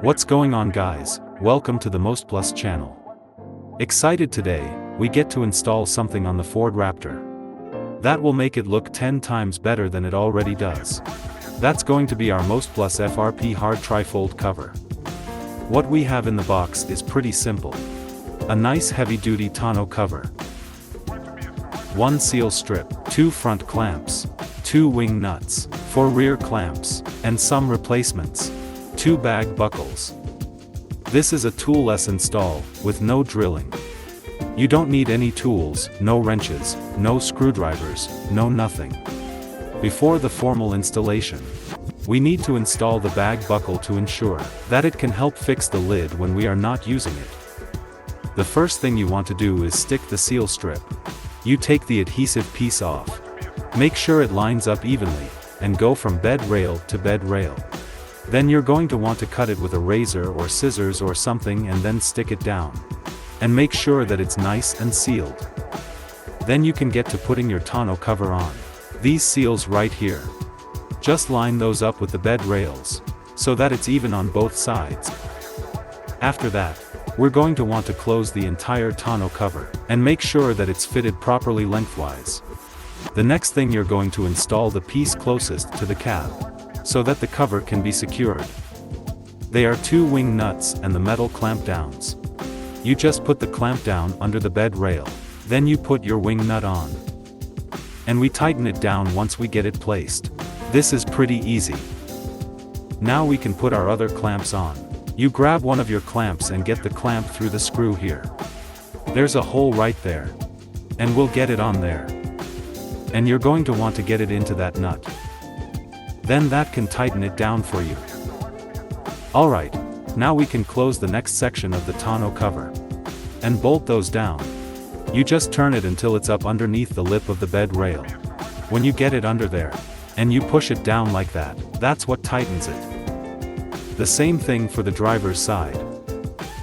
What's going on, guys? Welcome to the Mostplus channel. Excited today, we get to install something on the Ford Raptor. That will make it look 10 times better than it already does. That's going to be our Mostplus FRP hard tri-fold cover. What we have in the box is pretty simple. A nice heavy-duty tonneau cover. 1 seal strip, 2 front clamps, 2 wing nuts, 4 rear clamps, and some replacements. 2 bag buckles. This is a toolless install, with no drilling. You don't need any tools, no wrenches, no screwdrivers, no nothing. Before the formal installation, we need to install the bag buckle to ensure that it can help fix the lid when we are not using it. The first thing you want to do is stick the seal strip. You take the adhesive piece off. Make sure it lines up evenly, and go from bed rail to bed rail. Then you're going to want to cut it with a razor or scissors or something and then stick it down. And make sure that it's nice and sealed. Then you can get to putting your tonneau cover on. These seals right here. Just line those up with the bed rails, so that it's even on both sides. After that, we're going to want to close the entire tonneau cover, and make sure that it's fitted properly lengthwise. The next thing you're going to install the piece closest to the cab, so that the cover can be secured. They are 2 wing nuts and the metal clamp downs. You just put the clamp down under the bed rail, then you put your wing nut on. And we tighten it down once we get it placed. This is pretty easy. Now we can put our other clamps on. You grab one of your clamps and get the clamp through the screw here. There's a hole right there. And we'll get it on there. And you're going to want to get it into that nut. Then that can tighten it down for you. Alright, now we can close the next section of the tonneau cover. And bolt those down. You just turn it until it's up underneath the lip of the bed rail. When you get it under there, and you push it down like that, that's what tightens it. The same thing for the driver's side.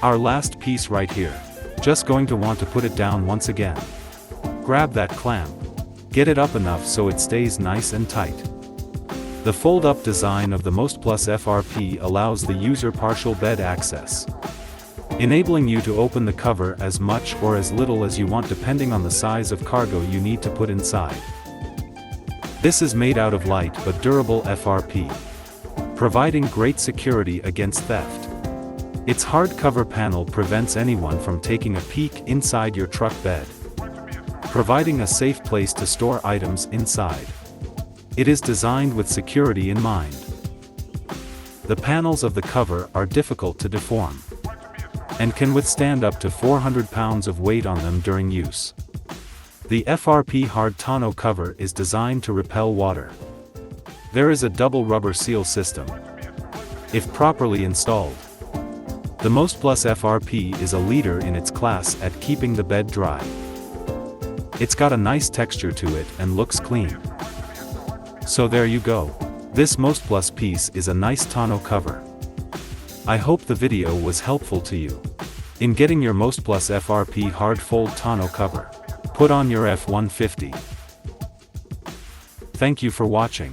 Our last piece right here. Just going to want to put it down once again. Grab that clamp. Get it up enough so it stays nice and tight. The fold-up design of the Mostplus FRP allows the user partial bed access, enabling you to open the cover as much or as little as you want depending on the size of cargo you need to put inside. This is made out of light but durable FRP, providing great security against theft. Its hard cover panel prevents anyone from taking a peek inside your truck bed, providing a safe place to store items inside. It is designed with security in mind. The panels of the cover are difficult to deform, and can withstand up to 400 pounds of weight on them during use. The FRP hard tonneau cover is designed to repel water. There is a double rubber seal system. If properly installed, the Mostplus FRP is a leader in its class at keeping the bed dry. It's got a nice texture to it and looks clean. So there you go. This Mostplus piece is a nice tonneau cover. I hope the video was helpful to you in getting your Mostplus FRP hard fold tonneau cover put on your F-150. Thank you for watching.